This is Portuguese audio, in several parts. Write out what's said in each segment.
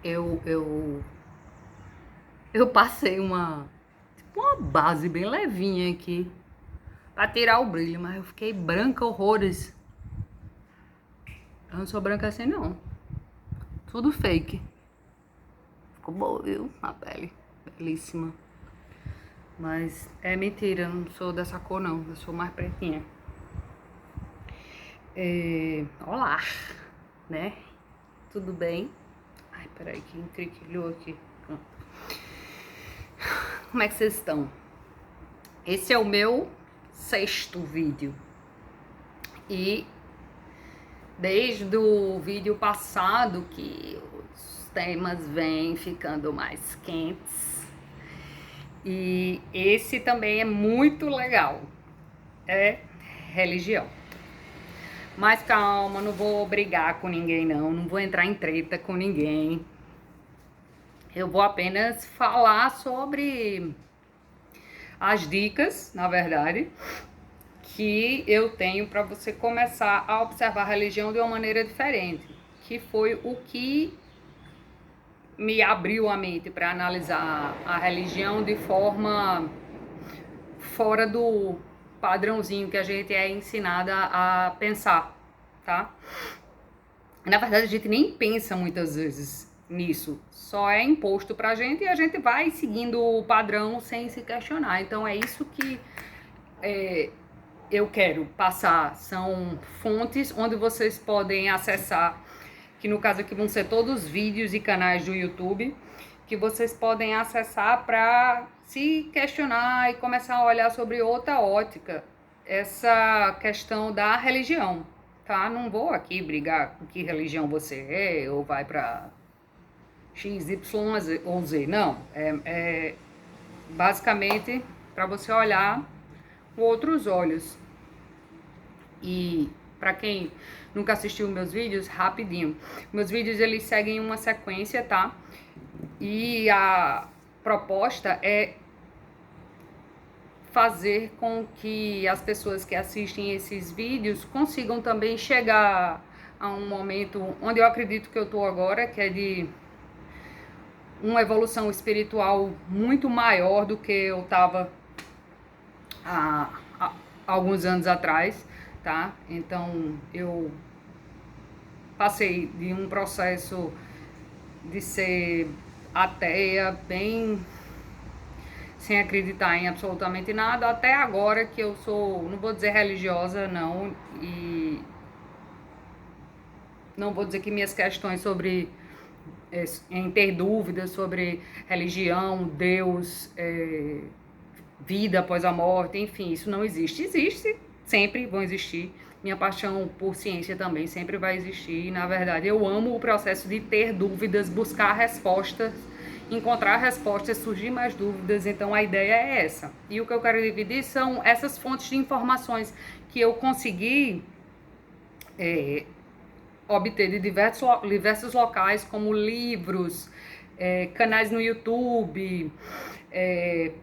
eu, eu passei uma base bem levinha aqui pra tirar o brilho, mas eu fiquei branca horrores. Eu não sou branca assim, não. Tudo fake. Ficou boa, viu? A pele. Belíssima. Mas é mentira, eu não sou dessa cor, não. Eu sou mais pretinha. Olá, né? Tudo bem? Ai, peraí, que entriquilhou aqui. Pronto. Como é que vocês estão? Esse é o meu 6º vídeo. E desde o vídeo passado que os temas vêm ficando mais quentes. E esse também é muito legal. É religião. Mas calma, não vou brigar com ninguém não vou entrar em treta com ninguém. Eu vou apenas falar sobre as dicas, na verdade, que eu tenho para você começar a observar a religião de uma maneira diferente, que foi o que me abriu a mente para analisar a religião de forma fora do padrãozinho que a gente é ensinada a pensar, tá? Na verdade, a gente nem pensa muitas vezes nisso, só é imposto pra gente e a gente vai seguindo o padrão sem se questionar. Então é isso que eu quero passar, são fontes onde vocês podem acessar, que no caso aqui vão ser todos vídeos e canais do YouTube, que vocês podem acessar para se questionar e começar a olhar sobre outra ótica essa questão da religião, tá? Não vou aqui brigar com que religião você é ou vai para X, Y ou Z, não. É basicamente para você olhar com outros olhos. E para quem nunca assistiu meus vídeos, rapidinho. Meus vídeos eles seguem uma sequência, tá? E a proposta é fazer com que as pessoas que assistem esses vídeos consigam também chegar a um momento onde eu acredito que eu tô agora, que é de uma evolução espiritual muito maior do que eu tava há alguns anos atrás, tá? Então eu passei de um processo de ser ateia, bem sem acreditar em absolutamente nada, até agora que eu sou, não vou dizer religiosa, não, e não vou dizer que minhas questões sobre em ter dúvidas sobre religião, Deus, vida após a morte, enfim, isso não existe. Existe, sempre vão existir. Minha paixão por ciência também sempre vai existir. E, na verdade, eu amo o processo de ter dúvidas, buscar respostas, encontrar respostas, surgir mais dúvidas. Então, a ideia é essa. E o que eu quero dividir são essas fontes de informações que eu consegui obter de diversos locais, como livros, canais no YouTube,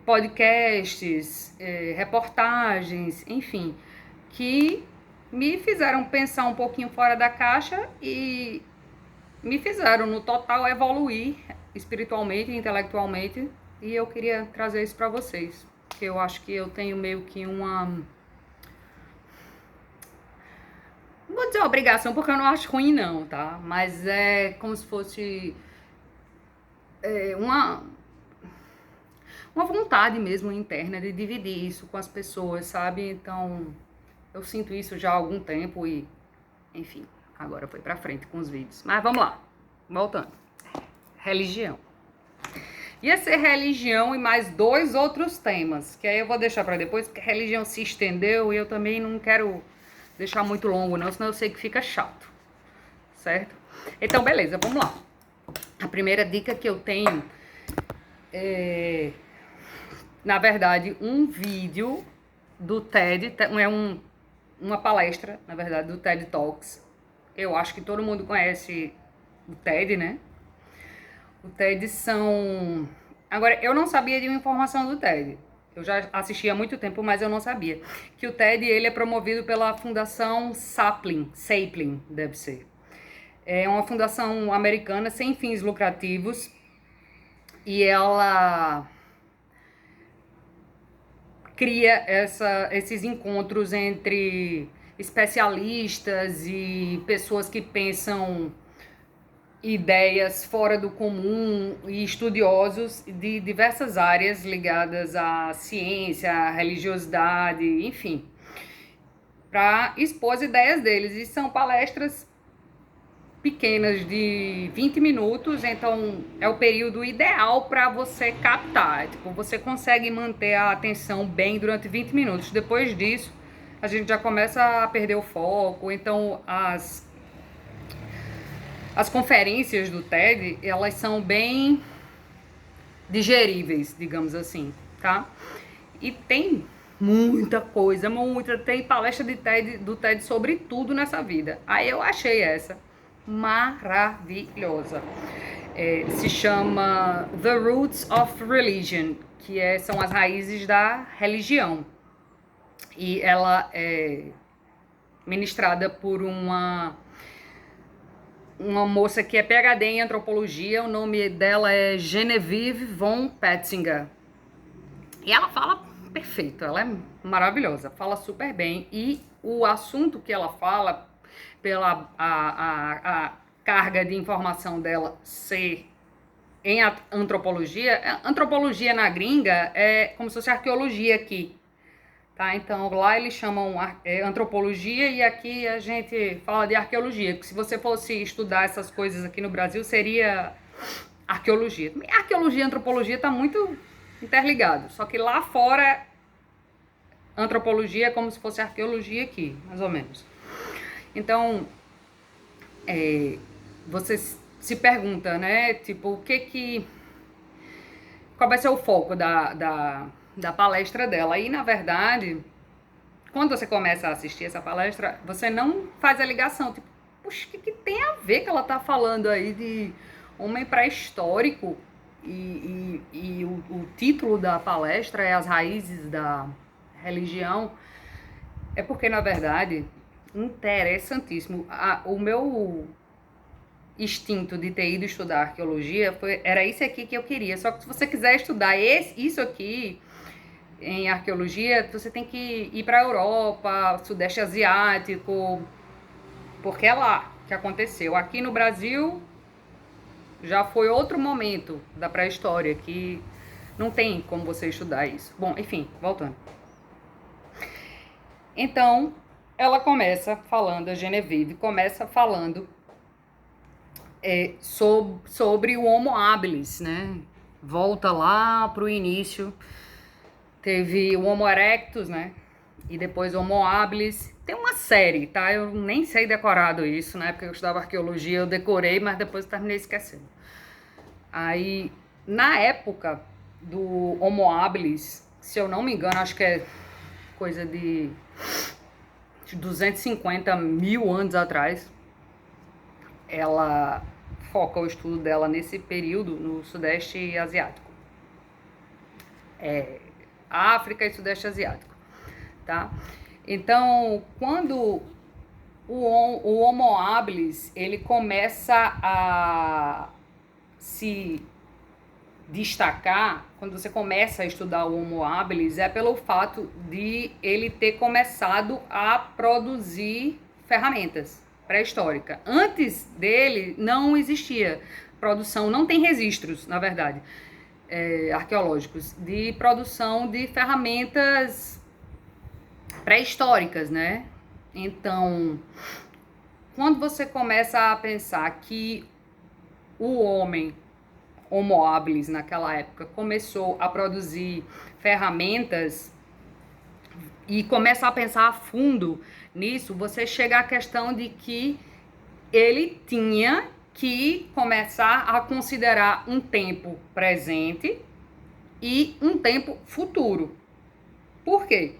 podcasts, reportagens, enfim, que me fizeram pensar um pouquinho fora da caixa e me fizeram, no total, evoluir espiritualmente e intelectualmente. E eu queria trazer isso para vocês, porque eu acho que eu tenho meio que uma... Não vou dizer obrigação, porque eu não acho ruim não, tá? Mas é como se fosse uma vontade mesmo interna de dividir isso com as pessoas, sabe? Então, eu sinto isso já há algum tempo e, enfim, agora foi pra frente com os vídeos. Mas vamos lá, voltando. Religião. Ia ser religião e mais 2 outros temas, que aí eu vou deixar pra depois, porque religião se estendeu e eu também não quero deixar muito longo não, senão eu sei que fica chato, certo? Então, beleza, vamos lá. A primeira dica que eu tenho é, na verdade, um vídeo do TED, uma palestra, na verdade, do TED Talks. Eu acho que todo mundo conhece o TED, né? O TED são... Agora, eu não sabia de uma informação do TED. Eu já assisti há muito tempo, mas eu não sabia. Que o TED, ele é promovido pela Fundação Sapling, deve ser. É uma fundação americana sem fins lucrativos e ela cria esses encontros entre especialistas e pessoas que pensam ideias fora do comum e estudiosos de diversas áreas ligadas à ciência, à religiosidade, enfim, para expor as ideias deles. E são palestras pequenas de 20 minutos, então é o período ideal para você captar. Tipo, você consegue manter a atenção bem durante 20 minutos. Depois disso, a gente já começa a perder o foco. Então, as conferências do TED, elas são bem digeríveis, digamos assim, tá? E tem muita coisa, tem palestra do TED sobre tudo nessa vida. Aí eu achei essa maravilhosa. Se chama The Roots of Religion, que são as raízes da religião. E ela é ministrada por uma moça que é PhD em antropologia. O nome dela é Genevieve von Petzinger. E ela fala perfeito, ela é maravilhosa, fala super bem. E o assunto que ela fala, pela a carga de informação dela ser em antropologia na gringa é como se fosse arqueologia aqui, tá? Então lá eles chamam antropologia e aqui a gente fala de arqueologia, porque se você fosse estudar essas coisas aqui no Brasil seria arqueologia. Arqueologia e antropologia tá muito interligado, só que lá fora antropologia é como se fosse arqueologia aqui, mais ou menos. Então, você se pergunta, né, tipo, qual vai ser o foco da palestra dela? E, na verdade, quando você começa a assistir essa palestra, você não faz a ligação, tipo, puxa, o que tem a ver que ela tá falando aí de homem pré-histórico? E o título da palestra é As Raízes da Religião. É porque, na verdade, interessantíssimo. O meu instinto de ter ido estudar arqueologia era isso aqui que eu queria. Só que se você quiser estudar isso aqui em arqueologia, você tem que ir para a Europa, Sudeste Asiático, porque é lá que aconteceu. Aqui no Brasil já foi outro momento da pré-história que não tem como você estudar isso. Bom, enfim, voltando. Então, ela começa falando, a Genevieve começa falando sobre o Homo habilis, né? Volta lá pro início, teve o Homo erectus, né? E depois o Homo habilis. Tem uma série, tá? Eu nem sei decorado isso, né? Porque eu estudava arqueologia, eu decorei, mas depois eu terminei esquecendo. Aí, na época do Homo habilis, se eu não me engano, acho que é coisa de 250 mil anos atrás, ela foca o estudo dela nesse período no Sudeste Asiático. África e Sudeste Asiático, tá? Então, quando o Homo habilis, ele começa a se destacar, quando você começa a estudar o Homo habilis, é pelo fato de ele ter começado a produzir ferramentas pré-histórica. Antes dele não existia produção, não tem registros, na verdade, arqueológicos, de produção de ferramentas pré-históricas, né? Então, quando você começa a pensar que o homem, Homo habilis, naquela época, começou a produzir ferramentas e começa a pensar a fundo nisso, você chega à questão de que ele tinha que começar a considerar um tempo presente e um tempo futuro. Por quê?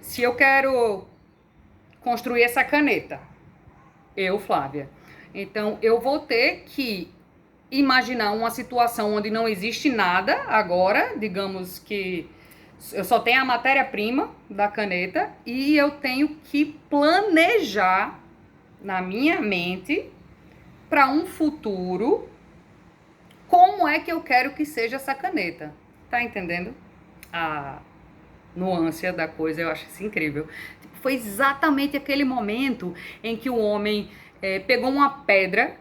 Se eu quero construir essa caneta, Flávia, então eu vou ter que imaginar uma situação onde não existe nada agora, digamos que eu só tenho a matéria-prima da caneta e eu tenho que planejar na minha mente para um futuro, como é que eu quero que seja essa caneta. Tá entendendo? A nuance da coisa, eu acho isso incrível. Foi exatamente aquele momento em que o homem pegou uma pedra,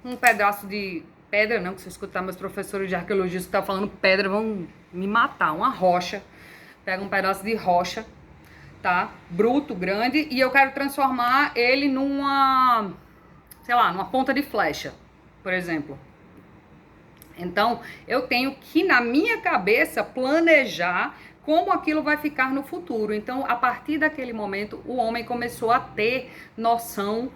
um pedaço de pedra, não, que se eu escutar meus professores de arqueologia que tá falando pedra, vão me matar, uma rocha. Pega um pedaço de rocha, tá? Bruto, grande, e eu quero transformar ele numa, sei lá, numa ponta de flecha, por exemplo. Então, eu tenho que, na minha cabeça, planejar como aquilo vai ficar no futuro. Então, a partir daquele momento, o homem começou a ter noção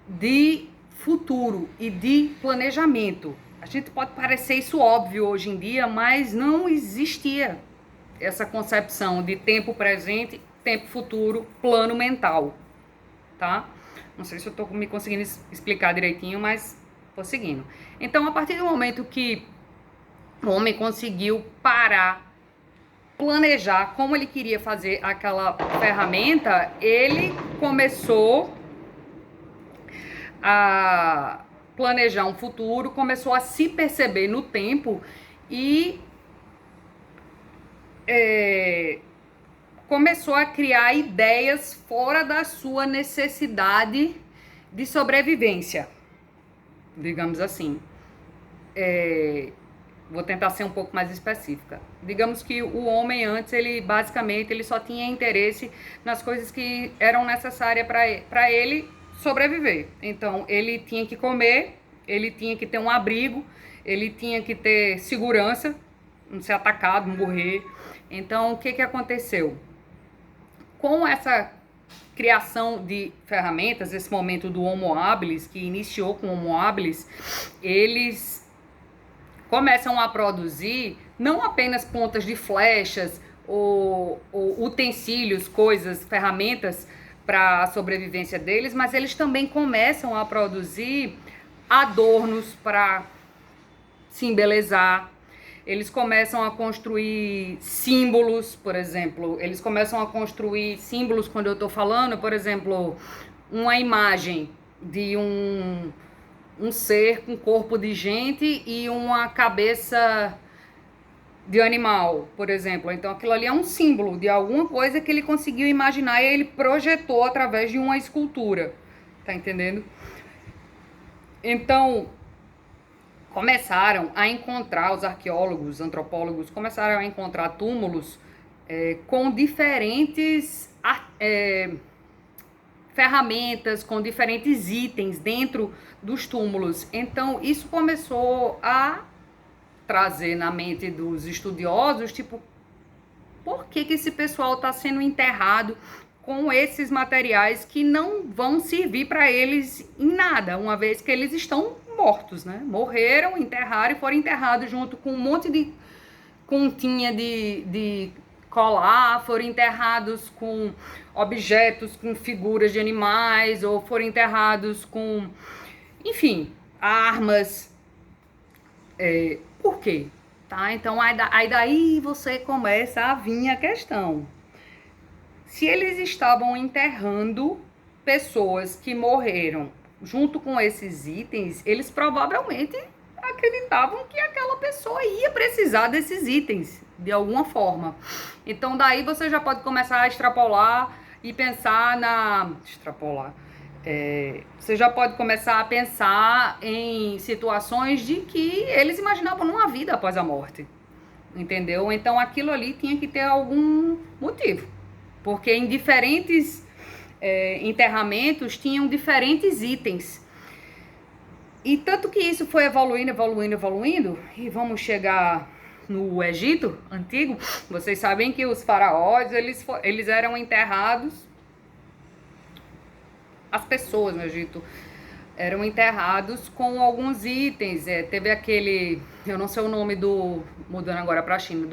de futuro e de planejamento. A gente pode parecer isso óbvio hoje em dia, mas não existia essa concepção de tempo presente, tempo futuro, plano mental, tá? Não sei se eu tô me conseguindo explicar direitinho, mas tô seguindo. Então, a partir do momento que o homem conseguiu parar, planejar como ele queria fazer aquela ferramenta, ele começou a planejar um futuro, começou a se perceber no tempo e começou a criar ideias fora da sua necessidade de sobrevivência, digamos assim. Vou tentar ser um pouco mais específica. Digamos que o homem antes, ele basicamente ele só tinha interesse nas coisas que eram necessárias para ele sobreviver. Então, ele tinha que comer, ele tinha que ter um abrigo, ele tinha que ter segurança, não ser atacado, não morrer. Então, o que que aconteceu? Com essa criação de ferramentas, esse momento do Homo habilis, que iniciou com o Homo habilis, eles começam a produzir não apenas pontas de flechas ou utensílios, coisas, ferramentas para a sobrevivência deles, mas eles também começam a produzir adornos para se embelezar. Eles começam a construir símbolos, por exemplo. Eles começam a construir símbolos quando eu estou falando, por exemplo, uma imagem de um ser com corpo de gente e uma cabeça de animal, por exemplo. Então aquilo ali é um símbolo de alguma coisa que ele conseguiu imaginar e ele projetou através de uma escultura. Tá entendendo? Então, começaram a encontrar, os arqueólogos, antropólogos, começaram a encontrar túmulos com diferentes ferramentas, com diferentes itens dentro dos túmulos. Então, isso começou a trazer na mente dos estudiosos, tipo, por que esse pessoal está sendo enterrado com esses materiais que não vão servir para eles em nada, uma vez que eles estão mortos, né? Morreram, enterraram e foram enterrados junto com um monte de continha de colar, foram enterrados com objetos, com figuras de animais, ou foram enterrados com, enfim, armas. Por quê? Tá? Então, aí daí você começa a vir a questão. Se eles estavam enterrando pessoas que morreram junto com esses itens, eles provavelmente acreditavam que aquela pessoa ia precisar desses itens, de alguma forma. Então, daí você já pode começar a extrapolar e pensar você já pode começar a pensar em situações de que eles imaginavam numa vida após a morte. Entendeu? Então, aquilo ali tinha que ter algum motivo. Porque em diferentes enterramentos tinham diferentes itens. E tanto que isso foi evoluindo, e vamos chegar no Egito Antigo. Vocês sabem que os faraós, eles eram enterrados, as pessoas no Egito eram enterrados com alguns itens. Teve aquele, eu não sei o nome mudando agora para a China,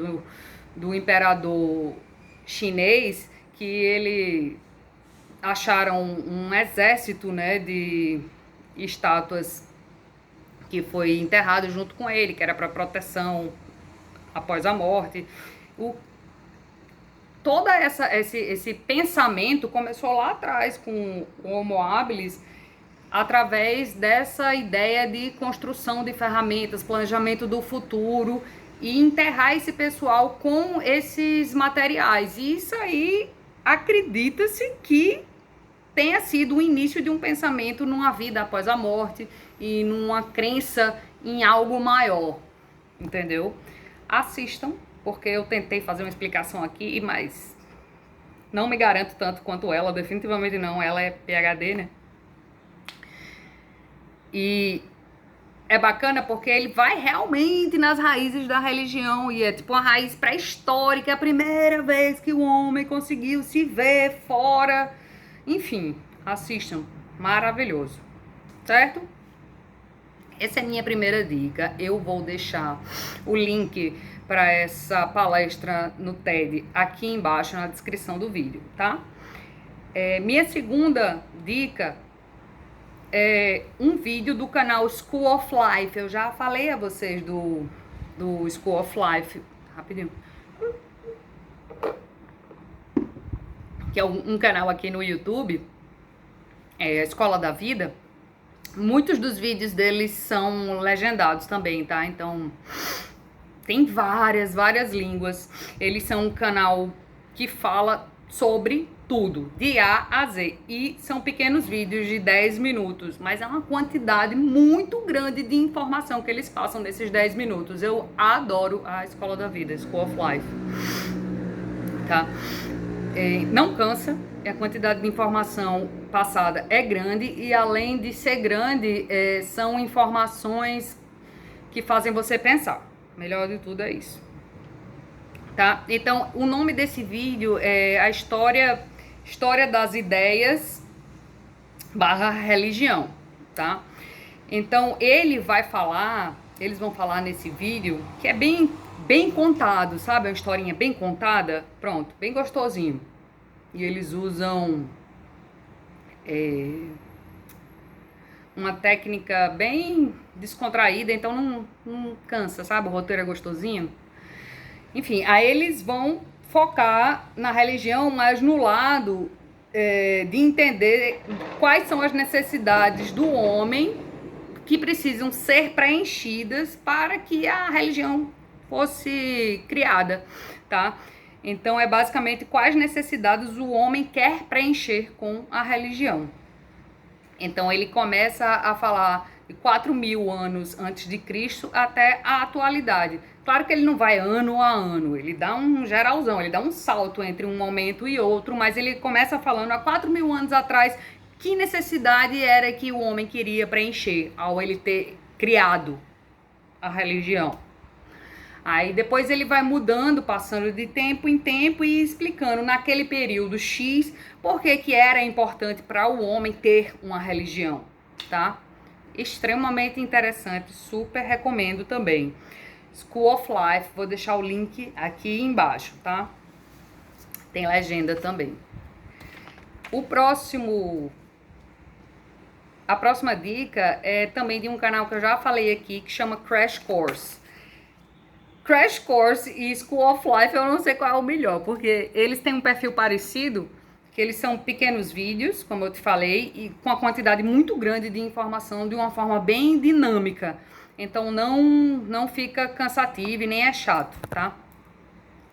do imperador chinês, que ele acharam um exército, né, de estátuas que foi enterrado junto com ele, que era para proteção após a morte. Todo esse pensamento começou lá atrás com o Homo habilis através dessa ideia de construção de ferramentas, planejamento do futuro e enterrar esse pessoal com esses materiais. E isso aí, acredita-se que tenha sido o início de um pensamento numa vida após a morte e numa crença em algo maior, entendeu? Assistam, porque eu tentei fazer uma explicação aqui, mas não me garanto tanto quanto ela, definitivamente não, ela é PhD, né? E é bacana porque ele vai realmente nas raízes da religião e é tipo uma raiz pré-histórica, é a primeira vez que o homem conseguiu se ver fora. Enfim, assistam, maravilhoso, certo? Essa é a minha primeira dica. Eu vou deixar o link para essa palestra no TED aqui embaixo na descrição do vídeo, tá? Minha segunda dica é um vídeo do canal School of Life. Eu já falei a vocês do School of Life, rapidinho, que é um canal aqui no YouTube, a Escola da Vida. Muitos dos vídeos deles são legendados também, tá? Então, tem várias línguas. Eles são um canal que fala sobre tudo, de A a Z. E são pequenos vídeos de 10 minutos, mas é uma quantidade muito grande de informação que eles passam nesses 10 minutos. Eu adoro a Escola da Vida, School of Life, tá? Não cansa, a quantidade de informação passada é grande e além de ser grande, são informações que fazem você pensar. Melhor de tudo é isso, tá? Então, o nome desse vídeo é a história das ideias / religião, tá? Então, eles vão falar nesse vídeo que é bem contado, sabe? Uma historinha bem contada, pronto, bem gostosinho. E eles usam uma técnica bem descontraída, então não cansa, sabe? O roteiro é gostosinho. Enfim, aí eles vão focar na religião, mas no lado de entender quais são as necessidades do homem que precisam ser preenchidas para que a religião fosse criada, tá? Então, é basicamente quais necessidades o homem quer preencher com a religião. Então, ele começa a falar de 4.000 anos antes de Cristo até a atualidade. Claro que ele não vai ano a ano, ele dá um geralzão, ele dá um salto entre um momento e outro, mas ele começa falando há 4.000 anos atrás que necessidade era que o homem queria preencher ao ele ter criado a religião. Aí depois ele vai mudando, passando de tempo em tempo e explicando naquele período X por que era importante para o homem ter uma religião, tá? Extremamente interessante, super recomendo também. School of Life, vou deixar o link aqui embaixo, tá? Tem legenda também. A próxima dica é também de um canal que eu já falei aqui, que chama Crash Course. Crash Course e School of Life eu não sei qual é o melhor, porque eles têm um perfil parecido, que eles são pequenos vídeos, como eu te falei, e com uma quantidade muito grande de informação de uma forma bem dinâmica. Então não fica cansativo e nem é chato, tá?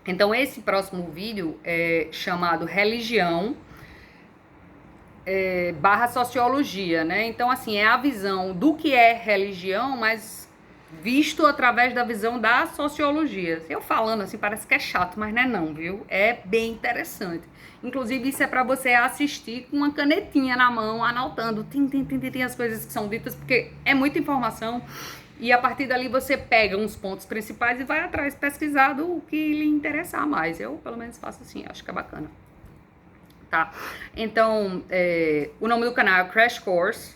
Então esse próximo vídeo é chamado Religião / Sociologia, né? Então assim, é a visão do que é religião, mas visto através da visão da sociologia. Eu falando assim parece que é chato, mas não é não, viu? É bem interessante. Inclusive isso é para você assistir com uma canetinha na mão, anotando tem as coisas que são ditas, porque é muita informação e a partir dali você pega uns pontos principais e vai atrás pesquisar o que lhe interessar mais. Eu pelo menos faço assim, acho que é bacana. Tá? Então, o nome do canal é Crash Course.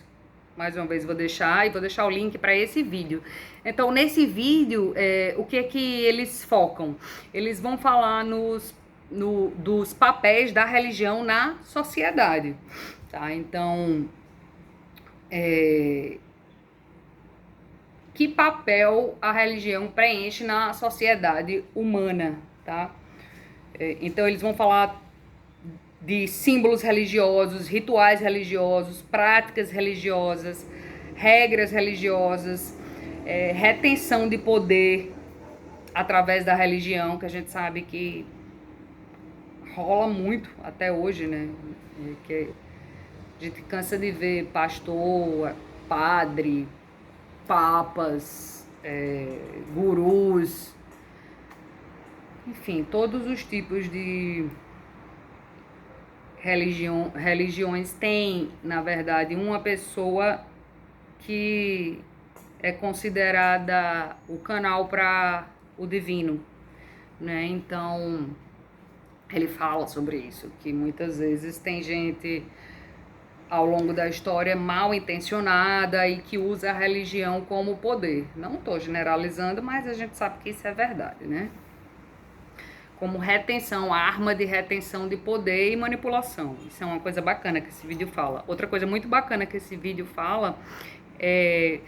Mais uma vez vou deixar o link para esse vídeo. Então, nesse vídeo, o que é que eles focam? Eles vão falar dos papéis da religião na sociedade, tá? Então, que papel a religião preenche na sociedade humana, tá? Então, eles vão falar de símbolos religiosos, rituais religiosos, práticas religiosas, regras religiosas, retenção de poder através da religião, que a gente sabe que rola muito até hoje, né? Que a gente cansa de ver pastor, padre, papas, gurus, enfim, todos os tipos de religiões têm, na verdade, uma pessoa que é considerada o canal para o divino, né? Então, ele fala sobre isso, que muitas vezes tem gente ao longo da história mal intencionada e que usa a religião como poder. Não estou generalizando, mas a gente sabe que isso é verdade, né? Como retenção, arma de retenção de poder e manipulação. Isso é uma coisa bacana que esse vídeo fala. Outra coisa muito bacana que esse vídeo fala é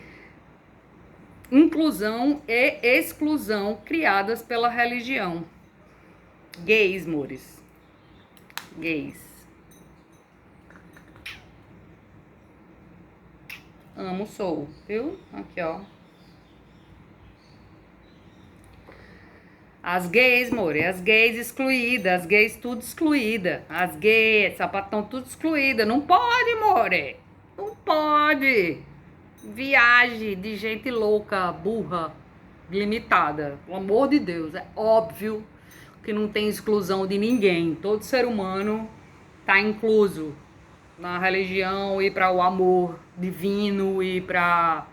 inclusão e exclusão criadas pela religião. Gays, mores. Gays. Amo, sou, viu? Aqui, ó. As gays, more, as gays excluídas, as gays tudo excluída. As gays, sapatão tudo excluída. Não pode, more. Não pode. Viagem de gente louca, burra, limitada. Pelo amor de Deus, é óbvio que não tem exclusão de ninguém. Todo ser humano tá incluso na religião e para o amor divino e para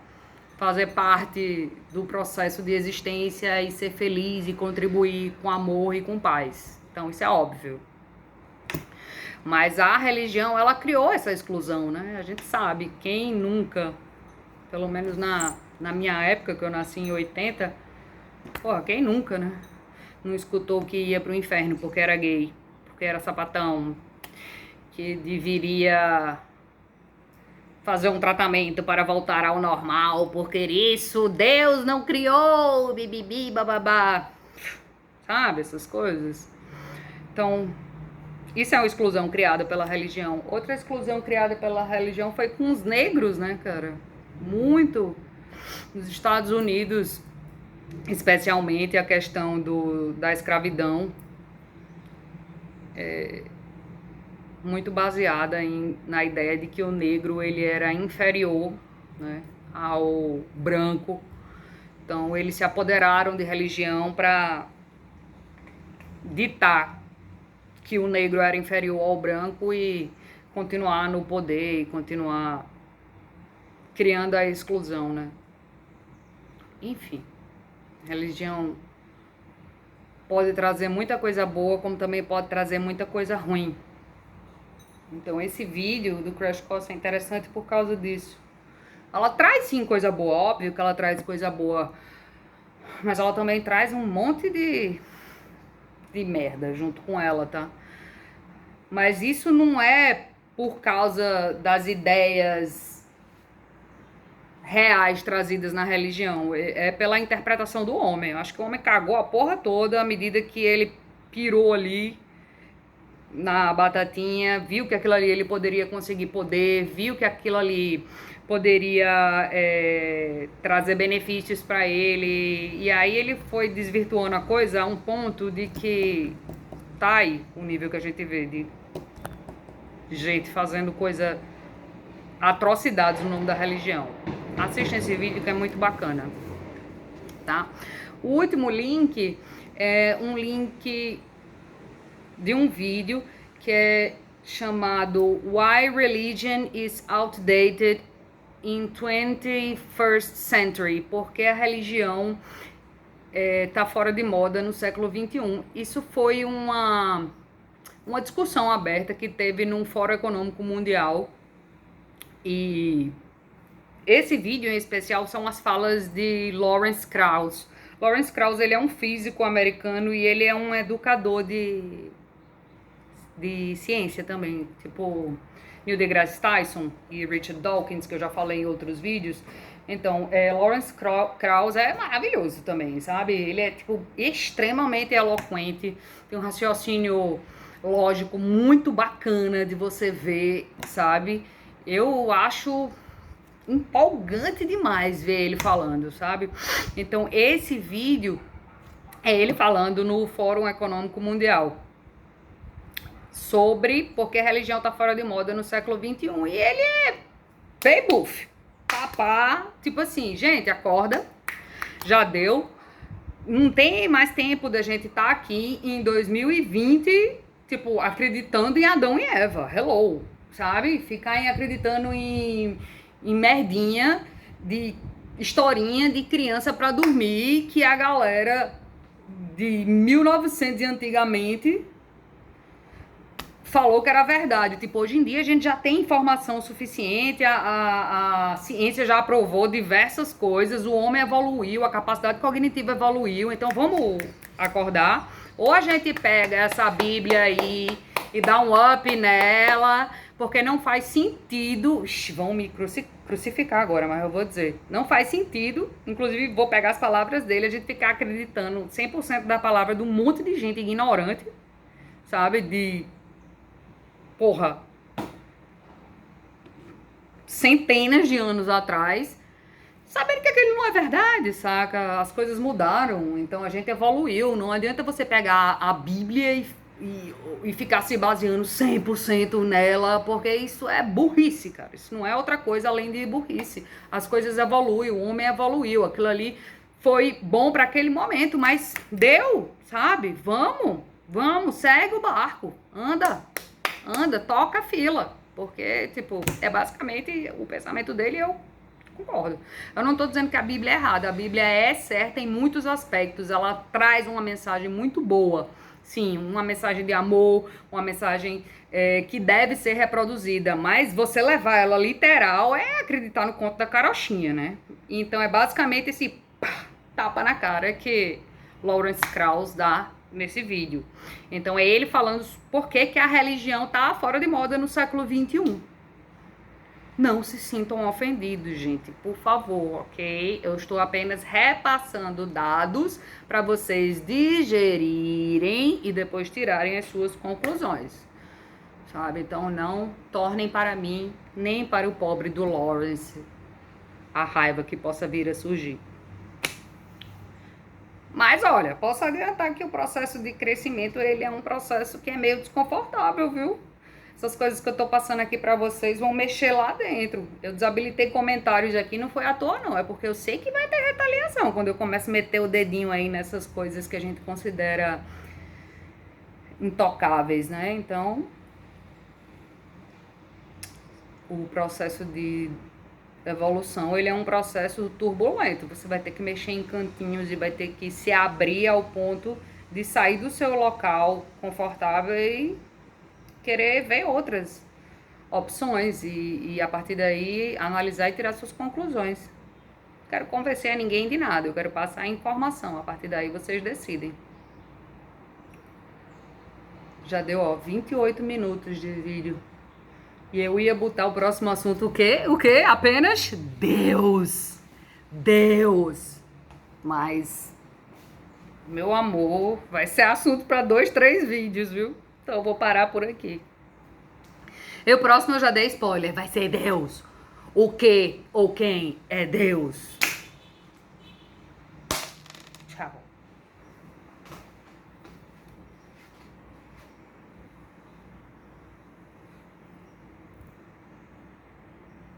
fazer parte do processo de existência e ser feliz e contribuir com amor e com paz. Então isso é óbvio. Mas a religião, ela criou essa exclusão, né? A gente sabe, quem nunca, pelo menos na minha época, que eu nasci em 80, porra, quem nunca, né? Não escutou que ia pro inferno porque era gay, porque era sapatão, que deveria fazer um tratamento para voltar ao normal, porque isso Deus não criou, bibibi, bababá. Sabe, essas coisas? Então, isso é uma exclusão criada pela religião. Outra exclusão criada pela religião foi com os negros, né, cara? Muito. Nos Estados Unidos, especialmente a questão da escravidão, muito baseada na ideia de que o negro ele era inferior, né, ao branco. Então eles se apoderaram de religião para ditar que o negro era inferior ao branco e continuar no poder e continuar criando a exclusão, né? Enfim, religião pode trazer muita coisa boa, como também pode trazer muita coisa ruim. Então esse vídeo do Crash Course é interessante por causa disso. Ela traz sim coisa boa, óbvio que ela traz coisa boa, mas ela também traz um monte de merda junto com ela, tá? Mas isso não é por causa das ideias reais trazidas na religião, é pela interpretação do homem. Eu acho que o homem cagou a porra toda à medida que ele pirou ali na batatinha, viu que aquilo ali ele poderia conseguir poder, viu que aquilo ali poderia trazer benefícios para ele, e aí ele foi desvirtuando a coisa a um ponto de que tá aí o nível que a gente vê de gente fazendo coisa, atrocidades no nome da religião. Assista esse vídeo que é muito bacana, tá? O último link é um link de um vídeo que é chamado Why Religion is Outdated in 21st Century, porque a religião tá fora de moda no século 21. Isso foi uma discussão aberta que teve num Fórum Econômico Mundial, e esse vídeo em especial são as falas de Lawrence Krauss. Lawrence Krauss, ele é um físico americano e ele é um educador de ciência também, tipo Neil deGrasse Tyson e Richard Dawkins, que eu já falei em outros vídeos. Então, Lawrence Krauss é maravilhoso também, sabe? Ele é, tipo, extremamente eloquente, tem um raciocínio lógico, muito bacana de você ver, sabe? Eu acho empolgante demais ver ele falando, sabe? Então, esse vídeo é ele falando no Fórum Econômico Mundial sobre porque a religião tá fora de moda no século XXI. E ele é bem buff. Papá, tipo assim, gente, acorda, já deu. Não tem mais tempo da gente estar aqui em 2020, tipo, acreditando em Adão e Eva. Hello, sabe? Ficar acreditando em merdinha de historinha de criança pra dormir que a galera de 1900 e antigamente falou que era verdade. Tipo, hoje em dia a gente já tem informação suficiente, a ciência já aprovou diversas coisas, o homem evoluiu, a capacidade cognitiva evoluiu, então vamos acordar. Ou a gente pega essa Bíblia aí e dá um up nela, porque não faz sentido. Vão me crucificar agora, mas eu vou dizer. Não faz sentido, inclusive vou pegar as palavras dele, a gente ficar acreditando 100% da palavra de um monte de gente ignorante, sabe? Porra, centenas de anos atrás, sabendo que aquilo não é verdade, saca? As coisas mudaram, então a gente evoluiu. Não adianta você pegar a Bíblia e ficar se baseando 100% nela, porque isso é burrice, cara. Isso não é outra coisa além de burrice. As coisas evoluem, o homem evoluiu. Aquilo ali foi bom para aquele momento, mas deu, sabe? Vamos, segue o barco, anda, toca a fila, porque, tipo, é basicamente o pensamento dele e eu concordo. Eu não tô dizendo que a Bíblia é errada, a Bíblia é certa em muitos aspectos, ela traz uma mensagem muito boa, sim, uma mensagem de amor, uma mensagem que deve ser reproduzida, mas você levar ela literal é acreditar no conto da carochinha, né? Então é basicamente esse tapa na cara que Lawrence Krauss dá nesse vídeo. Então é ele falando por que a religião tá fora de moda no século XXI. Não se sintam ofendidos, gente, por favor, ok? Eu estou apenas repassando dados para vocês digerirem e depois tirarem as suas conclusões, sabe? Então não tornem para mim, nem para o pobre do Lawrence, a raiva que possa vir a surgir. Mas olha, posso adiantar que o processo de crescimento, ele é um processo que é meio desconfortável, viu? Essas coisas que eu tô passando aqui pra vocês vão mexer lá dentro. Eu desabilitei comentários aqui, não foi à toa não, é porque eu sei que vai ter retaliação quando eu começo a meter o dedinho aí nessas coisas que a gente considera intocáveis, né? Então, o processo de evolução, ele é um processo turbulento. Você vai ter que mexer em cantinhos e vai ter que se abrir ao ponto de sair do seu local confortável e querer ver outras opções e a partir daí analisar e tirar suas conclusões. Não quero convencer a ninguém de nada, eu quero passar a informação. A partir daí vocês decidem. Já deu, ó, 28 minutos de vídeo. E eu ia botar o próximo assunto o quê? O quê? Apenas Deus. Deus. Mas, meu amor, vai ser assunto para 2, 3 vídeos, viu? Então eu vou parar por aqui. E o próximo eu já dei spoiler. Vai ser Deus. O que ou quem é Deus?